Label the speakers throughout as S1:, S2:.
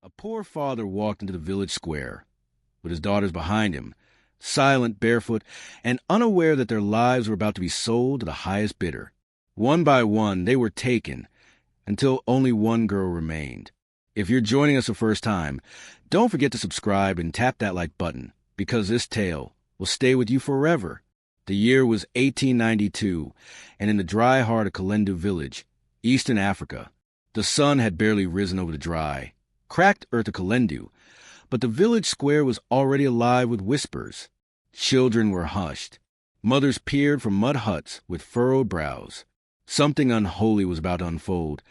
S1: A poor father walked into the village square, with his daughters behind him, silent, barefoot, and unaware that their lives were about to be sold to the highest bidder. One by one, they were taken, until only one girl remained. If you're joining us the first time, don't forget to subscribe and tap that like button, because this tale will stay with you forever. The year was 1892, and in the dry heart of Kalendu village, Eastern Africa, the sun had barely risen over the dry, cracked earth of Kalendu, but the village square was already alive with whispers. Children were hushed. Mothers peered from mud huts with furrowed brows. Something unholy was about to unfold,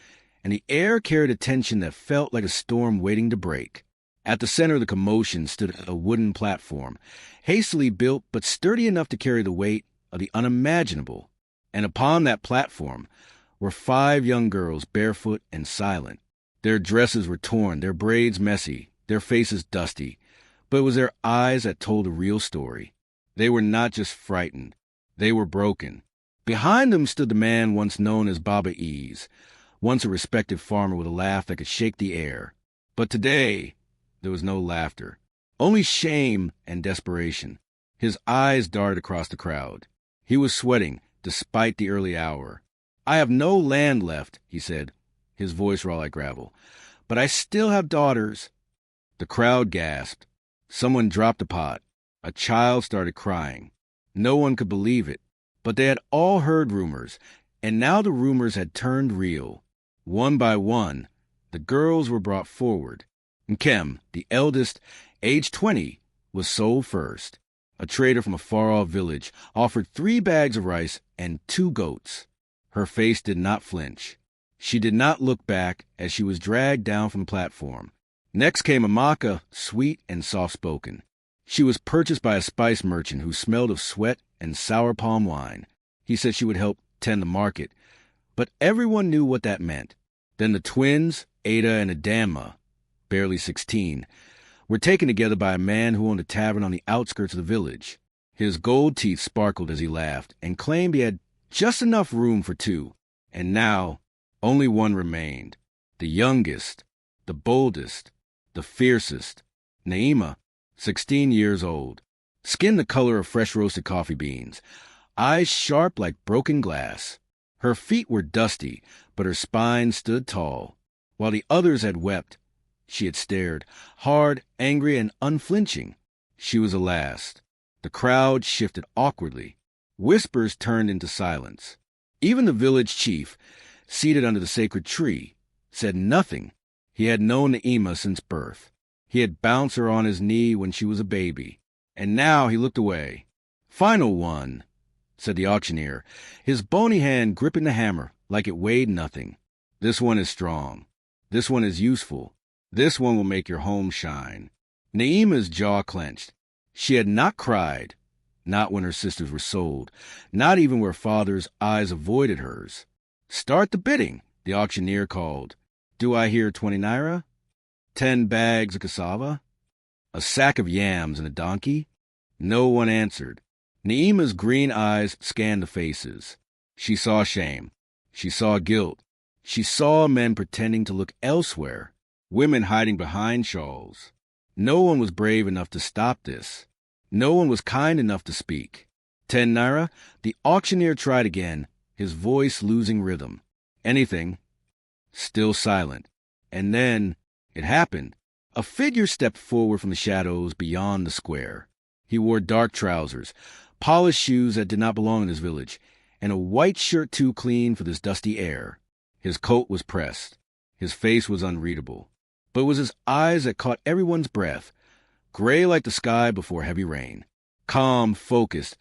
S1: and the air carried a tension that felt like a storm waiting to break. At the center of the commotion stood a wooden platform, hastily built but sturdy enough to carry the weight of the unimaginable. And upon that platform were 5 young girls, barefoot and silent. Their dresses were torn, their braids messy, their faces dusty, but it was their eyes that told a real story. They were not just frightened, they were broken. Behind them stood the man once known as Baba Ease, once a respected farmer with a laugh that could shake the air. But today, there was no laughter, only shame and desperation. His eyes darted across the crowd. He was sweating, despite the early hour. "I have no land left," he said, his voice raw like gravel, "but I still have daughters." The crowd gasped. Someone dropped a pot. A child started crying. No one could believe it, but they had all heard rumors, and now the rumors had turned real. One by one, the girls were brought forward. Nkem, the eldest, aged 20, was sold first. A trader from a far-off village offered 3 bags of rice and 2 goats. Her face did not flinch. She did not look back as she was dragged down from the platform. Next came Amaka, sweet and soft-spoken. She was purchased by a spice merchant who smelled of sweat and sour palm wine. He said she would help tend the market, but everyone knew what that meant. Then the twins, Ada and Adama, barely 16, were taken together by a man who owned a tavern on the outskirts of the village. His gold teeth sparkled as he laughed and claimed he had just enough room for 2. And now, only one remained. The youngest, the boldest, the fiercest, Naima, 16 years old, skin the color of fresh roasted coffee beans, eyes sharp like broken glass. Her feet were dusty, but her spine stood tall. While the others had wept, she had stared, hard, angry, and unflinching. She was the last. The crowd shifted awkwardly. Whispers turned into silence. Even the village chief, seated under the sacred tree, said nothing. He had known Naima since birth. He had bounced her on his knee when she was a baby, and now he looked away. "Final one," said the auctioneer, his bony hand gripping the hammer like it weighed nothing. "This one is strong. This one is useful. This one will make your home shine." Naima's jaw clenched. She had not cried, not when her sisters were sold, not even where father's eyes avoided hers. "Start the bidding," the auctioneer called. "Do I hear 20 naira? 10 bags of cassava? A sack of yams and a donkey?" No one answered. Naima's green eyes scanned the faces. She saw shame. She saw guilt. She saw men pretending to look elsewhere, women hiding behind shawls. No one was brave enough to stop this. No one was kind enough to speak. 10 naira? The auctioneer tried again, his voice losing rhythm. "Anything." Still silent. And then it happened. A figure stepped forward from the shadows beyond the square. He wore dark trousers, polished shoes that did not belong in his village, and a white shirt too clean for this dusty air. His coat was pressed. His face was unreadable. But it was his eyes that caught everyone's breath, gray like the sky before heavy rain. Calm, focused,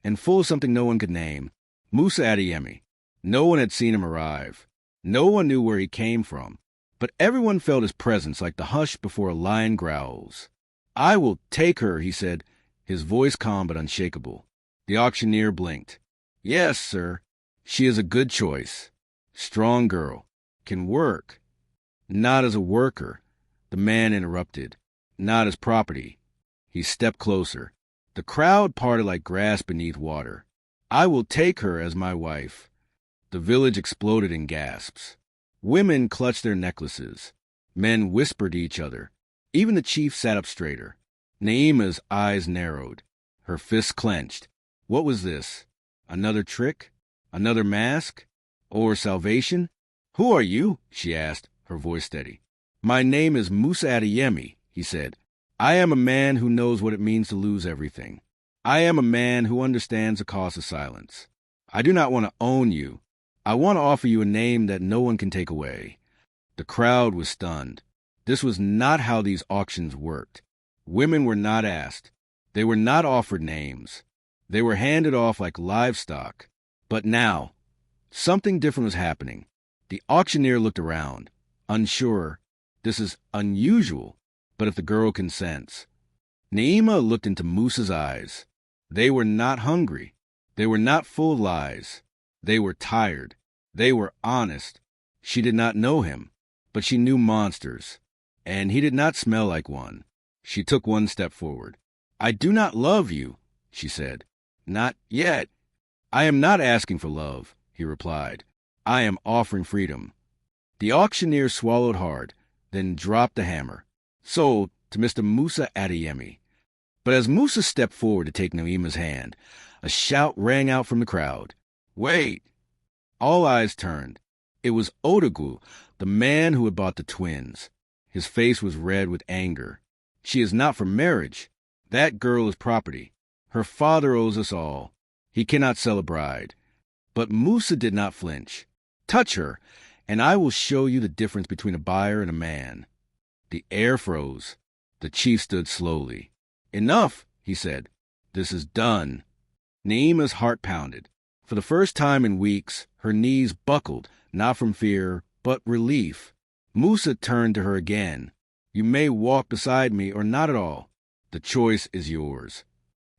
S1: and full of something no one could name. Musa Adeyemi. No one had seen him arrive. No one knew where he came from. But everyone felt his presence like the hush before a lion growls. "I will take her," he said, his voice calm but unshakable. The auctioneer blinked. "Yes, sir. She is a good choice. Strong girl. Can work." "Not as a worker," the man interrupted. "Not as property." He stepped closer. The crowd parted like grass beneath water. "I will take her as my wife." The village exploded in gasps. Women clutched their necklaces. Men whispered to each other. Even the chief sat up straighter. Naima's eyes narrowed. Her fists clenched. What was this? Another trick? Another mask? Or salvation? Who are you? She asked, her voice steady. My name is Musa Adeyemi, he said. I am a man who knows what it means to lose everything. I am a man who understands the cost of silence. I do not want to own you. I want to offer you a name that no one can take away. The crowd was stunned. This was not how these auctions worked. Women were not asked. They were not offered names. They were handed off like livestock. But now, something different was happening. The auctioneer looked around, unsure. This is unusual, but if the girl consents. Naima looked into Musa's eyes. They were not hungry. They were not full of lies. They were tired. They were honest. She did not know him, but she knew monsters, and he did not smell like one. She took one step forward. I do not love you, she said. Not yet. I am not asking for love, he replied. I am offering freedom. The auctioneer swallowed hard, then dropped the hammer. Sold to Mr. Musa Adeyemi. But as Musa stepped forward to take Naima's hand, a shout rang out from the crowd. Wait! All eyes turned. It was Odogwu, the man who had bought the twins. His face was red with anger. She is not for marriage. That girl is property. Her father owes us all. He cannot sell a bride. But Musa did not flinch. Touch her, and I will show you the difference between a buyer and a man. The air froze. The chief stood slowly. Enough, he said. This is done. Naima's heart pounded. For the first time in weeks, her knees buckled, not from fear, but relief. Musa turned to her again. You may walk beside me or not at all. The choice is yours.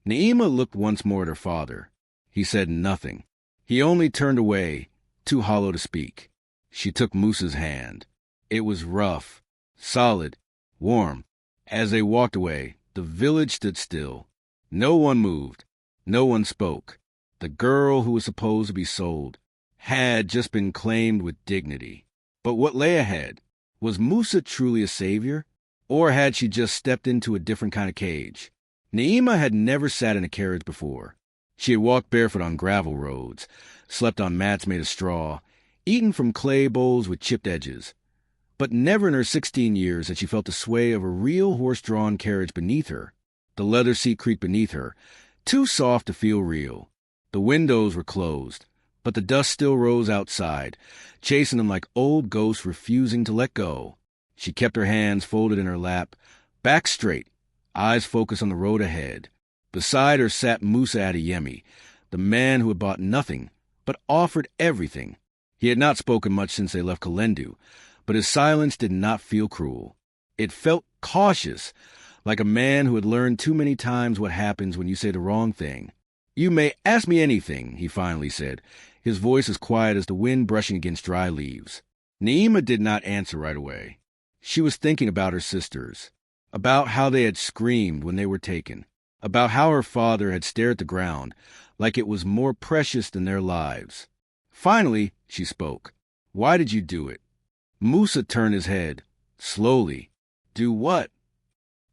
S1: Naima looked once more at her father. He said nothing. He only turned away, too hollow to speak. She took Musa's hand. It was rough, solid, warm. As they walked away, the village stood still. No one moved. No one spoke. The girl who was supposed to be sold had just been claimed with dignity. But what lay ahead? Was Musa truly a savior? Or had she just stepped into a different kind of cage? Naima had never sat in a carriage before. She had walked barefoot on gravel roads, slept on mats made of straw, eaten from clay bowls with chipped edges. But never in her 16 years had she felt the sway of a real horse-drawn carriage beneath her. The leather seat creaked beneath her, too soft to feel real. The windows were closed, but the dust still rose outside, chasing them like old ghosts refusing to let go. She kept her hands folded in her lap, back straight, eyes focused on the road ahead. Beside her sat Musa Adeyemi, the man who had bought nothing, but offered everything. He had not spoken much since they left Kalendu, but his silence did not feel cruel. It felt cautious, like a man who had learned too many times what happens when you say the wrong thing. You may ask me anything, he finally said, his voice as quiet as the wind brushing against dry leaves. Naima did not answer right away. She was thinking about her sisters, about how they had screamed when they were taken, about how her father had stared at the ground like it was more precious than their lives. Finally, she spoke. Why did you do it? Musa turned his head, slowly. Do what?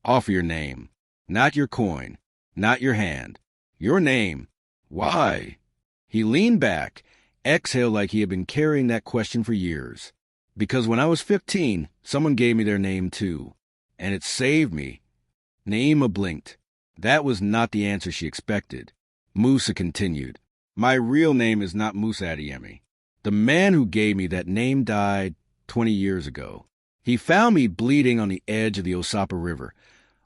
S1: Offer your name. Not your coin. Not your hand. Your name. Why? He leaned back, exhaled like he had been carrying that question for years. Because when I was 15, someone gave me their name too. And it saved me. Naima blinked. That was not the answer she expected. Musa continued. My real name is not Musa Adeyemi. The man who gave me that name died 20 years ago. He found me bleeding on the edge of the Osapa River,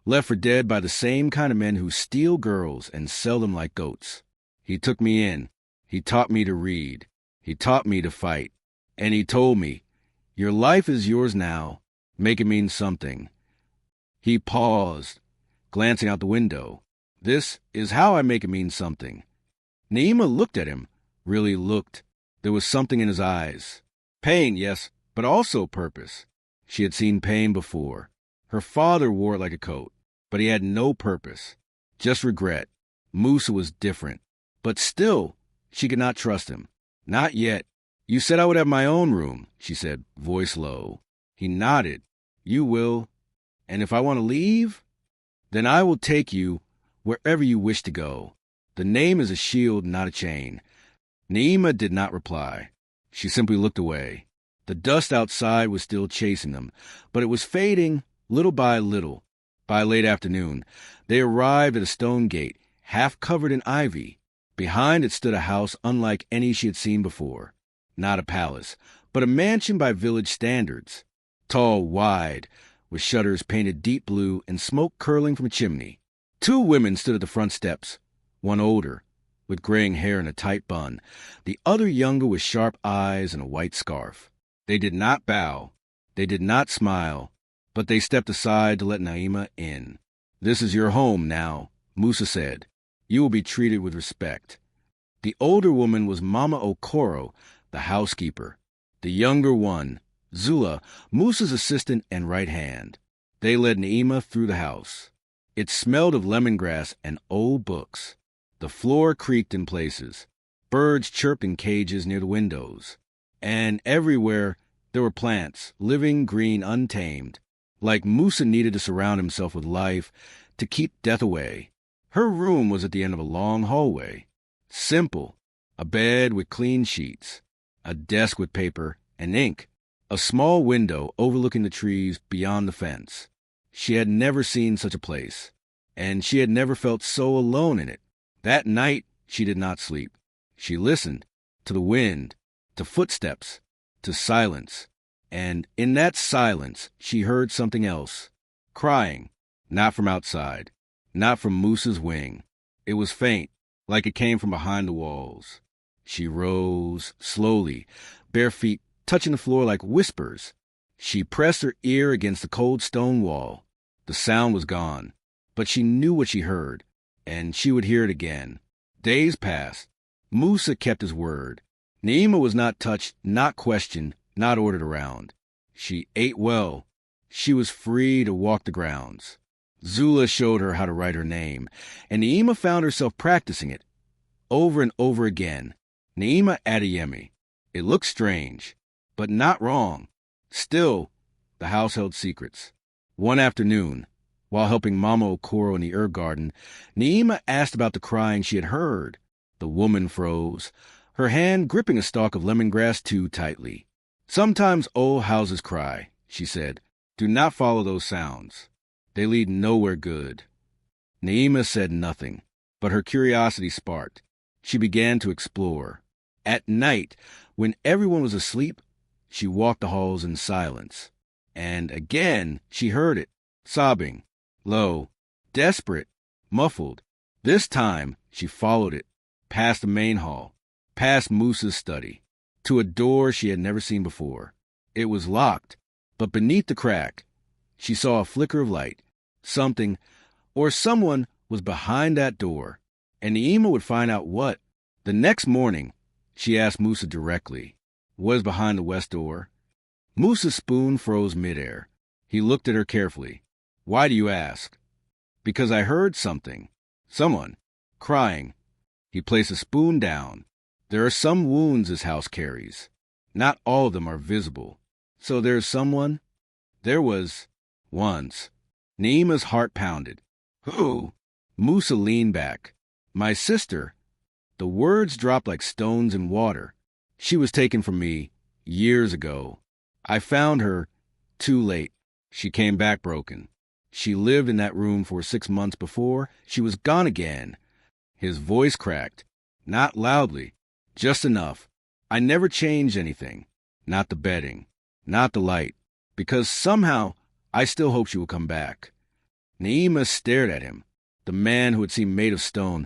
S1: left for dead by the same kind of men who steal girls and sell them like goats. He took me in. He taught me to read. He taught me to fight. And he told me, your life is yours now. Make it mean something. He paused, glancing out the window. This is how I make it mean something. Naima looked at him, really looked. There was something in his eyes. Pain, yes, but also purpose. She had seen pain before. Her father wore it like a coat, but he had no purpose, just regret. Musa was different, but still, she could not trust him. Not yet. You said I would have my own room, she said, voice low. He nodded. You will. And if I want to leave, then I will take you wherever you wish to go. The name is a shield, not a chain. Naima did not reply. She simply looked away. The dust outside was still chasing them, but it was fading little by little. By late afternoon, they arrived at a stone gate, half covered in ivy. Behind it stood a house unlike any she had seen before. Not a palace, but a mansion by village standards. Tall, wide, with shutters painted deep blue and smoke curling from a chimney. Two women stood at the front steps, one older, with graying hair in a tight bun, the other younger with sharp eyes and a white scarf. They did not bow, they did not smile, but they stepped aside to let Naima in. "This is your home now," Musa said. "You will be treated with respect." The older woman was Mama Okoro, the housekeeper. The younger one, Zula, Musa's assistant and right hand. They led Naima through the house. It smelled of lemongrass and old books. The floor creaked in places. Birds chirped in cages near the windows. And everywhere there were plants, living, green, untamed. Like Musa needed to surround himself with life to keep death away. Her room was at the end of a long hallway. Simple. A bed with clean sheets. A desk with paper and ink. A small window overlooking the trees beyond the fence. She had never seen such a place, and she had never felt so alone in it. That night she did not sleep. She listened to the wind, to footsteps, to silence. And in that silence she heard something else. Crying. Not from outside. Not from Musa's wing. It was faint, like it came from behind the walls. She rose, slowly, bare feet touching the floor like whispers. She pressed her ear against the cold stone wall. The sound was gone, but she knew what she heard, and she would hear it again. Days passed. Musa kept his word. Naima was not touched, not questioned, not ordered around. She ate well. She was free to walk the grounds. Zula showed her how to write her name, and Naima found herself practicing it over and over again. Naima Adeyemi. It looked strange, but not wrong. Still, the house held secrets. One afternoon, while helping Mama Okoro in the herb garden, Naima asked about the crying she had heard. The woman froze, her hand gripping a stalk of lemongrass too tightly. "Sometimes old houses cry," she said. "Do not follow those sounds. They lead nowhere good." Naima said nothing, but her curiosity sparked. She began to explore. At night, when everyone was asleep, she walked the halls in silence. And again she heard it, sobbing, low, desperate, muffled. This time she followed it, past the main hall, past Musa's study, to a door she had never seen before. It was locked, but beneath the crack, she saw a flicker of light. Something, or someone, was behind that door, and Naima would find out what. The next morning, she asked Musa directly, "What is behind the west door?" Musa's spoon froze midair. He looked at her carefully. "Why do you ask?" "Because I heard something. Someone. Crying." He placed a spoon down. "There are some wounds this house carries. Not all of them are visible. So there's someone?" "There was. Once." Naima's heart pounded. "Who?" Musa leaned back. "My sister." The words dropped like stones in water. "She was taken from me years ago. I found her too late. She came back broken. She lived in that room for 6 months before she was gone again." His voice cracked. Not loudly, just enough. "I never changed anything. Not the bedding. Not the light. Because somehow I still hope she will come back." Naima stared at him. The man who had seemed made of stone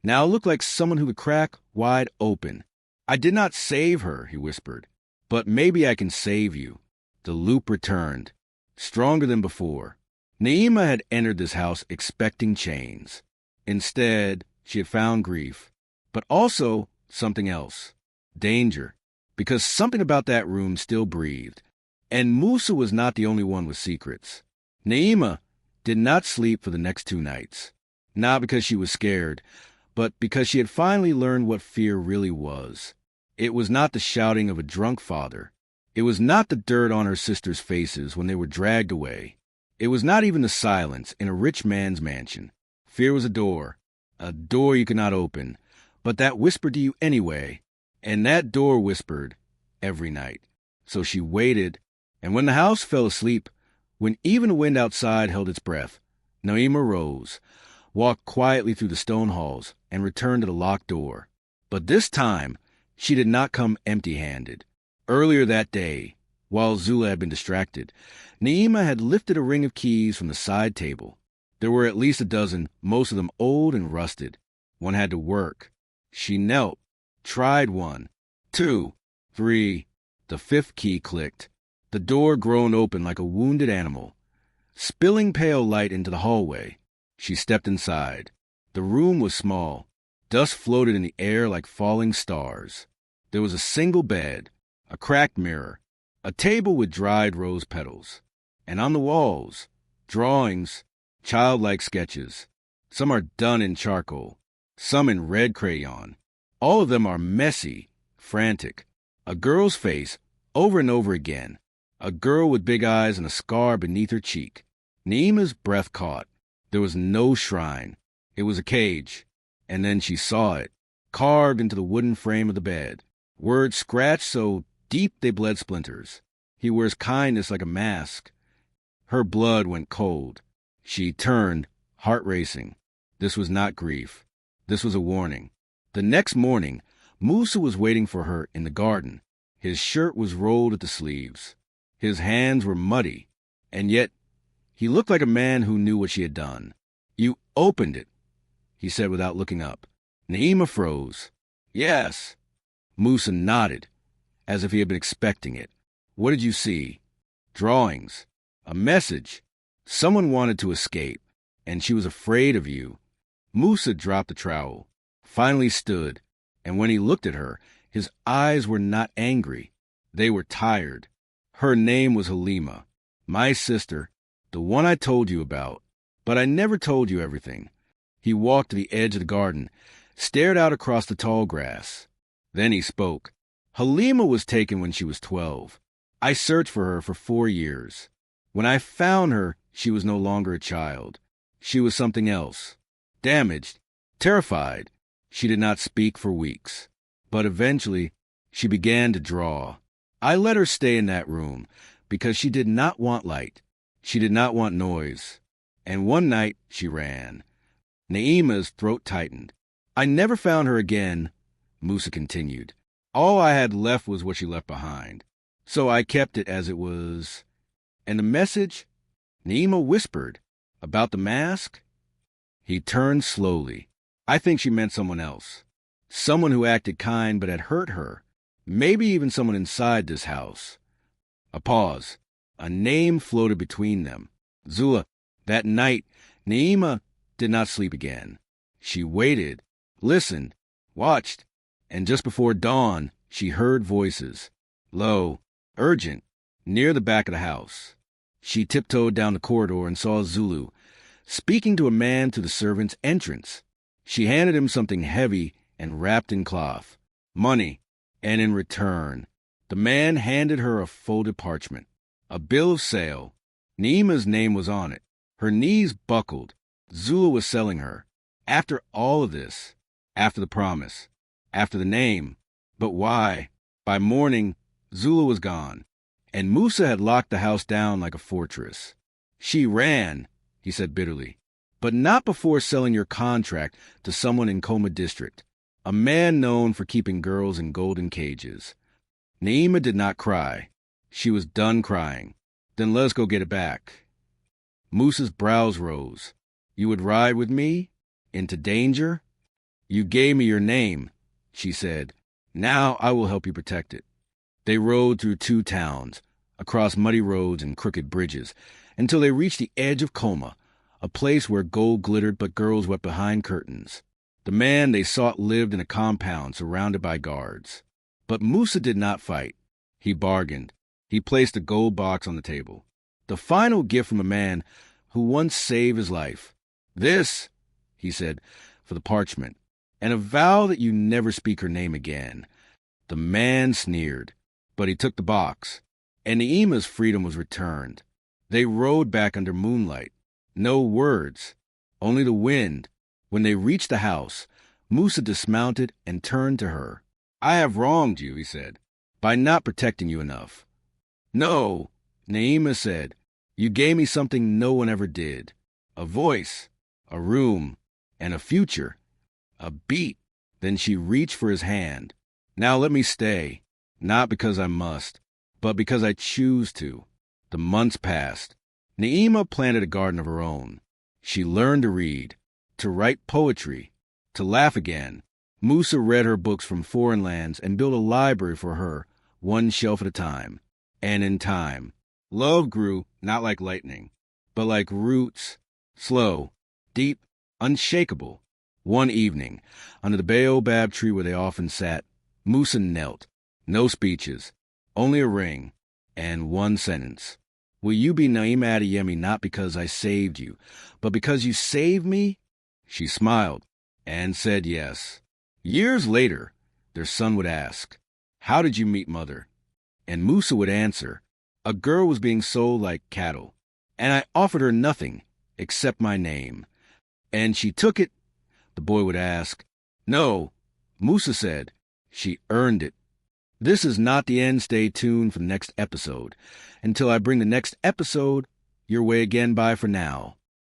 S1: now looked like someone who could crack wide open. "I did not save her," he whispered. "But maybe I can save you." The loop returned, stronger than before. Naima had entered this house expecting chains. Instead, she had found grief, but also something else. Danger. Because something about that room still breathed. And Musa was not the only one with secrets. Naima did not sleep for the next 2 nights. Not because she was scared, but because she had finally learned what fear really was. It was not the shouting of a drunk father. It was not the dirt on her sisters' faces when they were dragged away. It was not even the silence in a rich man's mansion. Fear was a door you could not open, but that whispered to you anyway, and that door whispered every night. So she waited, and when the house fell asleep, when even the wind outside held its breath, Naima rose, walked quietly through the stone halls, and returned to the locked door. But this time, she did not come empty-handed. Earlier that day, while Zula had been distracted, Naima had lifted a ring of keys from the side table. There were at least a dozen, most of them old and rusted. One had to work. She knelt, tried 1, 2, 3. The 5th key clicked. The door groaned open like a wounded animal. Spilling pale light into the hallway, she stepped inside. The room was small. Dust floated in the air like falling stars. There was a single bed, a cracked mirror, a table with dried rose petals, and on the walls, drawings, childlike sketches. Some are done in charcoal, some in red crayon. All of them are messy, frantic. A girl's face, over and over again. A girl with big eyes and a scar beneath her cheek. Naima's breath caught. There was no shrine. It was a cage. And then she saw it, carved into the wooden frame of the bed. Words scratched so deep they bled splinters. He wears kindness like a mask. Her blood went cold. She turned, heart racing. This was not grief. This was a warning. The next morning, Musa was waiting for her in the garden. His shirt was rolled at the sleeves. His hands were muddy, and yet he looked like a man who knew what she had done. "You opened it," he said without looking up. Naima froze. "Yes." Musa nodded, as if he had been expecting it. "What did you see?" "Drawings. A message. Someone wanted to escape, and she was afraid of you." Musa dropped the trowel, finally stood, and when he looked at her, his eyes were not angry. They were tired. Her name was Halima, my sister, the one I told you about, but I never told you everything. He walked to the edge of the garden, stared out across the tall grass. Then he spoke. "Halima was taken when she was 12. I searched for her for 4 years. When I found her, she was no longer a child. She was something else. Damaged, terrified. She did not speak for weeks. But eventually, she began to draw. I let her stay in that room because she did not want light. She did not want noise. And one night, she ran." Naima's throat tightened. "I never found her again," Musa continued. "All I had left was what she left behind. So I kept it as it was." "And the message?" Naima whispered. "About the mask?" He turned slowly. "I think she meant someone else. Someone who acted kind but had hurt her. Maybe even someone inside this house." A pause. A name floated between them. Zula. That night, Naima did not sleep again. She waited, listened, watched, and just before dawn, she heard voices. Low, urgent, near the back of the house. She tiptoed down the corridor and saw Zulu, speaking to a man to the servant's entrance. She handed him something heavy and wrapped in cloth. Money. And in return, the man handed her a folded parchment. A bill of sale. Naima's name was on it. Her knees buckled. Zula was selling her. After all of this. After the promise. After the name. But why? By morning, Zula was gone. And Musa had locked the house down like a fortress. "She ran," he said bitterly. "But not before selling your contract to someone in Koma District. A man known for keeping girls in golden cages." Naima did not cry. She was done crying. "Then let's go get it back." Musa's brows rose. "You would ride with me? Into danger?" "You gave me your name," she said. "Now I will help you protect it." They rode through 2 towns, across muddy roads and crooked bridges, until they reached the edge of Koma, a place where gold glittered but girls wept behind curtains. The man they sought lived in a compound surrounded by guards. But Musa did not fight. He bargained. He placed a gold box on the table. The final gift from a man who once saved his life. "This," he said, "for the parchment, and a vow that you never speak her name again." The man sneered. but he took the box, and Naima's freedom was returned. They rode back under moonlight. No words, only the wind. When they reached the house, Musa dismounted and turned to her. "I have wronged you," he said, "by not protecting you enough." "No," Naima said. "You gave me something no one ever did. A voice, a room, and a future. A beat." Then she reached for his hand. "Now let me stay, not because I must, but because I choose to." The months passed. Naima planted a garden of her own. She learned to read, to write poetry, to laugh again. Musa read her books from foreign lands and built a library for her, one shelf at a time. And in time, love grew not like lightning, but like roots, slow, deep, unshakable. One evening, under the baobab tree where they often sat, Musa knelt. No speeches, only a ring, and one sentence. "Will you be Naima Adeyemi not because I saved you, but because you saved me?" She smiled and said yes. Years later, their son would ask, "How did you meet Mother?" And Musa would answer, "A girl was being sold like cattle, and I offered her nothing except my name. And she took it." The boy would ask, "No," Musa said, "she earned it." This is not the end. Stay tuned for the next episode. Until I bring the next episode your way again, bye for now.